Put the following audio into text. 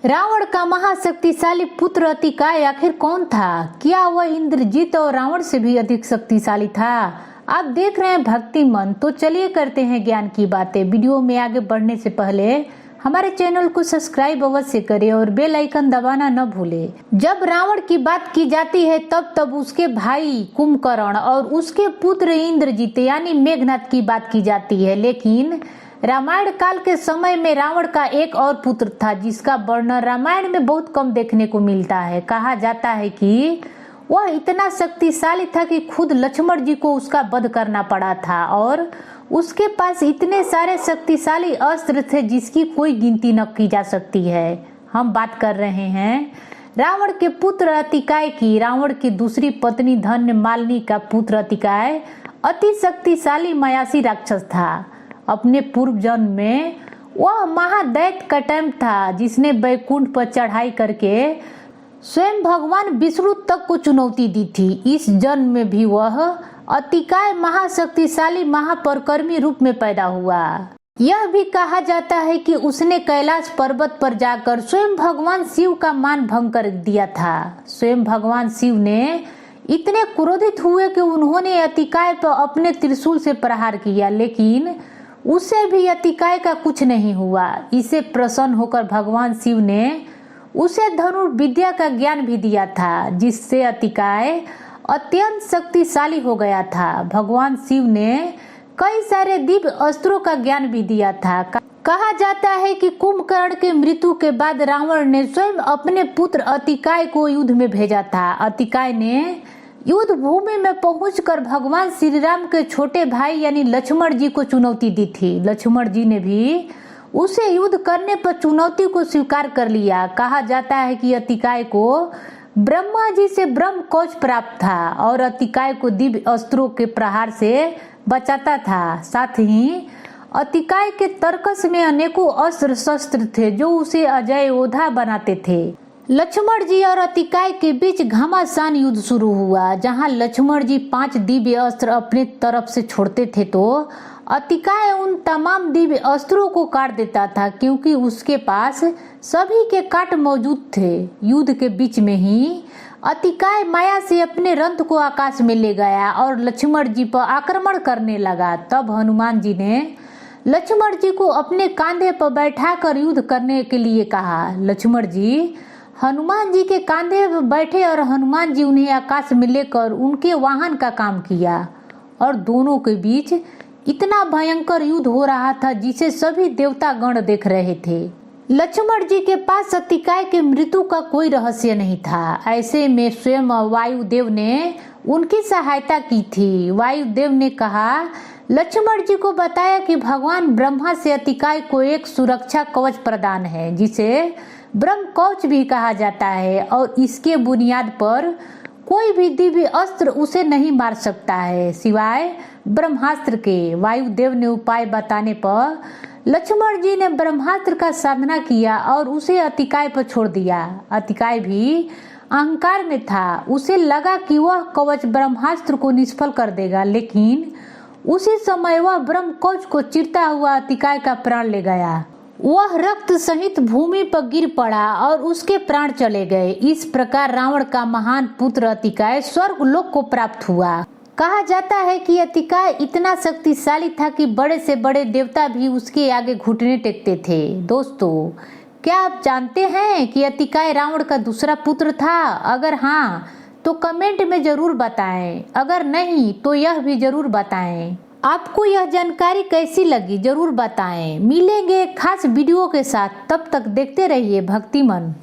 रावण का महाशक्तिशाली पुत्र अतिकाय आखिर कौन था? क्या वह इंद्रजीत और रावण से भी अधिक शक्तिशाली था? आप देख रहे हैं भक्ति मन। तो चलिए करते हैं ज्ञान की बातें। वीडियो में आगे बढ़ने से पहले हमारे चैनल को सब्सक्राइब अवश्य करें और बेल आइकन दबाना न भूलें। जब रावण की बात की जाती है तब उसके भाई कुंभकर्ण और उसके पुत्र इंद्रजीत यानी मेघनाद की बात की जाती है। लेकिन रामायण काल के समय में रावण का एक और पुत्र था जिसका वर्णन रामायण में बहुत कम देखने को मिलता है। कहा जाता है कि वह इतना शक्तिशाली था कि खुद लक्ष्मण जी को उसका वध करना पड़ा था और उसके पास इतने सारे शक्तिशाली अस्त्र थे जिसकी कोई गिनती न की जा सकती है। हम बात कर रहे हैं रावण के पुत्र अतिकाय की। रावण की दूसरी पत्नी धन्य मालिनी का पुत्र अतिकाय अति शक्तिशाली मायासी राक्षस था। अपने पूर्व जन्म में वह महादैत्य का टाइम था जिसने वैकुंठ पर चढ़ाई करके स्वयं भगवान विष्णु तक को चुनौती दी थी। इस जन्म में भी वह अतिकाय महाशक्तिशाली महापराक्रमी रूप में पैदा हुआ। यह भी कहा जाता है कि उसने कैलाश पर्वत पर जाकर स्वयं भगवान शिव का मान भंग कर दिया था। स्वयं भगवान शिव ने इतने क्रोधित हुए कि उन्होंने अतिकाय पर अपने त्रिशूल से प्रहार किया, लेकिन उसे भी अतिकाय का कुछ नहीं हुआ। इसे प्रसन्न होकर भगवान शिव ने उसे धनुर्विद्या का ज्ञान भी दिया था जिससे अतिकाय अत्यंत शक्तिशाली हो गया था। भगवान शिव ने कई सारे दिव्य अस्त्रों का ज्ञान भी दिया था। कहा जाता है कि कुंभकर्ण के मृत्यु के बाद रावण ने स्वयं अपने पुत्र अतिकाय को युद्ध में भेजा था। अतिकाय ने युद्ध भूमि में पहुंचकर भगवान श्री राम के छोटे भाई यानी लक्ष्मण जी को चुनौती दी थी। लक्ष्मण जी ने भी उसे युद्ध करने पर चुनौती को स्वीकार कर लिया। कहा जाता है कि अतिकाय को ब्रह्मा जी से ब्रह्म कवच प्राप्त था और अतिकाय को दिव्य अस्त्रों के प्रहार से बचाता था। साथ ही अतिकाय के तर्कस में अनेकों अस्त्र शस्त्र थे जो उसे अजय योद्धा बनाते थे। लक्ष्मण जी और अतिकाय के बीच घमासान युद्ध शुरू हुआ जहां लक्ष्मण जी 5 दिव्य अस्त्र अपने तरफ से छोड़ते थे तो अतिकाय उन तमाम दिव्य अस्त्रों को काट देता था क्योंकि उसके पास सभी के काट मौजूद थे। युद्ध के बीच में ही अतिकाय माया से अपने रथ को आकाश में ले गया और लक्ष्मण जी पर आक्रमण करने लगा। तब हनुमान जी ने लक्ष्मण जी को अपने कांधे पर बैठाकर युद्ध करने के लिए कहा। लक्ष्मण जी हनुमान जी के कांधे पर बैठे और हनुमान जी उन्हें आकाश में लेकर उनके वाहन का काम किया और दोनों के बीच इतना भयंकर युद्ध हो रहा था जिसे सभी देवता गण देख रहे थे। लक्ष्मण जी के पास अतिकाय के मृत्यु का कोई रहस्य नहीं था। ऐसे में स्वयं वायुदेव ने उनकी सहायता की थी। वायुदेव ने कहा लक्ष्मण जी को बताया कि भगवान ब्रह्मा से अतिकाय को एक सुरक्षा कवच प्रदान है जिसे ब्रह्म कवच भी कहा जाता है और इसके बुनियाद पर कोई भी दिव्य अस्त्र उसे नहीं मार सकता है सिवाय ब्रह्मास्त्र के। वायुदेव ने उपाय बताने पर लक्ष्मण जी ने ब्रह्मास्त्र का साधना किया और उसे अतिकाय पर छोड़ दिया। अतिकाय भी अहंकार में था। उसे लगा कि वह कवच ब्रह्मास्त्र को निष्फल कर देगा, लेकिन उसी समय वह ब्रह्म कवच को चीरता हुआ अतिकाय का प्राण ले गया। वह रक्त सहित भूमि पर गिर पड़ा और उसके प्राण चले गए। इस प्रकार रावण का महान पुत्र अतिकाय स्वर्ग लोक को प्राप्त हुआ। कहा जाता है कि अतिकाय इतना शक्तिशाली था कि बड़े से बड़े देवता भी उसके आगे घुटने टेकते थे। दोस्तों, क्या आप जानते हैं कि अतिकाय रावण का दूसरा पुत्र था? अगर हाँ तो कमेंट में जरूर बताएं, अगर नहीं तो यह भी जरूर बताएं। आपको यह जानकारी कैसी लगी जरूर बताएं। मिलेंगे खास वीडियो के साथ, तब तक देखते रहिए भक्ति मन।